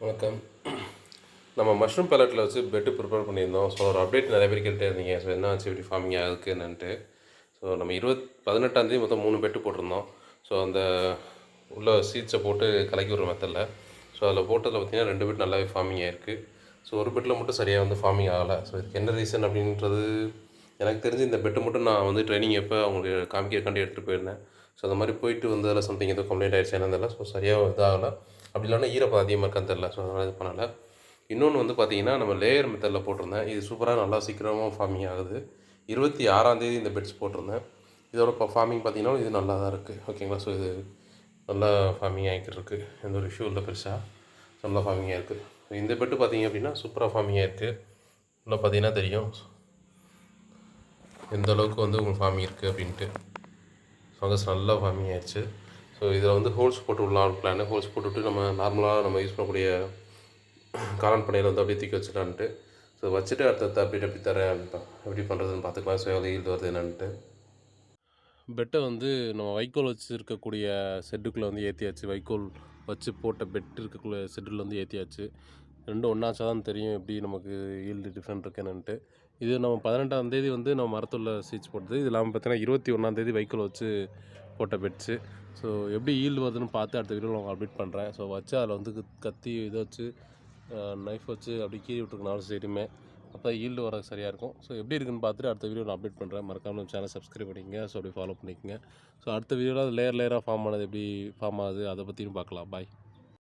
வணக்கம். நம்ம மஷ்ரூம் பேலட்டில் வச்சு பெட்டு ப்ரிப்பேர் பண்ணியிருந்தோம். ஸோ ஒரு அப்டேட் நிறைய பேர் கேட்டுட்டே இருந்தீங்க. ஸோ என்ன ஆச்சு, எப்படி ஃபார்மிங் ஆகுதுக்கு என்னன்ட்டு. ஸோ நம்ம 18ஆந்தேதி மொத்தம் 3 பெட்டு போட்டிருந்தோம். ஸோ அந்த உள்ள சீட்ஸை போட்டு கலக்கி விடுற மெத்தடில். ஸோ அதில் போட்டதில் பார்த்தீங்கன்னா 2 பெட் நல்லாவே ஃபார்மிங் ஆகிருக்கு. ஸோ ஒரு பெட்டில் மட்டும் சரியாக வந்து ஃபார்மிங் ஆகலை. ஸோ இதுக்கு என்ன ரீசன் அப்படின்றது எனக்கு தெரிஞ்சு இந்த பெட்டு மட்டும் நான் வந்து ட்ரைனிங் எப்போ அவங்களுக்கு காமிக்கிறக்காண்டி எடுத்துகிட்டு போயிருந்தேன். ஸோ அந்த மாதிரி போயிட்டு வந்து அதில் சம்திங் எதுவும் கம்ப்ளைண்ட் ஆகிடுச்சு என்னன்னு தெரியல. ஸோ சரியாக இதாகலை. அப்படி இல்லைனா ஈரப்பதம் அதிகமாக இருக்கான்னு தெரில. ஸோ அதனால் இது பண்ணலை. இன்னொன்று வந்து பார்த்திங்கன்னா, நம்ம லேயர் மெத்தடில் போட்டிருந்தேன். இது சூப்பராக நல்லா சீக்கிரமாக ஃபார்மிங் ஆகுது. 26ஆந்தேதி இந்த பெட்ஸ் போட்டிருந்தேன். இதோட இப்போ ஃபார்மிங் பார்த்திங்கன்னா இது நல்லா தான் இருக்குது. ஓகேங்களா. ஸோ இது நல்லா ஃபார்மிங் ஆகிக்கிட்டு இருக்குது. எந்த ஒரு இஷ்யூ இல்லை பெருசாக. நல்லா ஃபார்மிங் ஆகிருக்கு. இந்த பெட்டு பார்த்திங்க அப்படின்னா சூப்பராக ஃபார்மிங் ஆகிருக்கு. இன்னும் பார்த்திங்கன்னா தெரியும் எந்த அளவுக்கு வந்து உங்களுக்கு ஃபார்மிங் இருக்குது அப்படின்ட்டு. ஃபங்கஸ் நல்லா ஃபார்மிங் ஆகிடுச்சு. ஸோ இதில் வந்து ஹோல்ஸ் போட்டு விடலாம் பிளான். ஹோல்ஸ் போட்டுவிட்டு நம்ம நார்மலாக நம்ம யூஸ் பண்ணக்கூடிய காளான் பண்ணையில் வந்து அப்படியே தூக்கி வச்சுட்டான்ட்டு. ஸோ வச்சுட்டு அடுத்த அப்டேட் எப்படி தரேன், எப்படி பண்ணுறதுன்னு பார்த்துக்கலாம். ஸோ எவ்வளோ ஈல்டு வருது என்னன்ட்டு. பெட்டை வந்து நம்ம வைக்கோல் வச்சு இருக்கக்கூடிய செட்டுக்குள்ளே வந்து ஏற்றியாச்சு. வைக்கோல் வச்சு போட்ட பெட் இருக்கக்கூடிய செட்டில் வந்து ஏற்றியாச்சு. ரெண்டும் ஒன்றாச்சா தான் தெரியும் எப்படி நமக்கு ஈல்டு டிஃப்ரெண்ட் இருக்கு என்னன்ட்டு. இது நம்ம 18ஆந்தேதி வந்து நம்ம மரத்துள்ள சீட்ஸ் போட்டது. இது இல்லாமல் பார்த்தீங்கன்னா 21ஆந்தேதி வைக்கோல் வச்சு போட்ட பெட்ஸு. ஸோ எப்படி ஈல்டு வருதுன்னு பார்த்து அடுத்த வீடியோவில் நான் அப்டேட் பண்ணுறேன். ஸோ வச்சு அதில் வந்து கத்தி இதை வச்சு நைஃப் வச்சு அப்படி கீறி விட்டுருக்கனாலும் சரியுமே. அப்போ ஈல்டு வர சரியாக இருக்கும். ஸோ எப்படி இருக்குன்னு பார்த்துட்டு அடுத்த வீடியோ நான் அப்டேட் பண்ணுறேன். மறக்காமல் நம்ம சேனல் சப்ஸ்கிரைப் பண்ணிக்கங்க. ஸோ அப்படி ஃபாலோ பண்ணிக்கங்க. ஸோ அடுத்த வீடியோவில் அது லேயராக ஃபார்ம் ஆனது எப்படி ஃபார்ம் ஆகுது அதை பற்றியும் பார்க்கலாம். பாய்.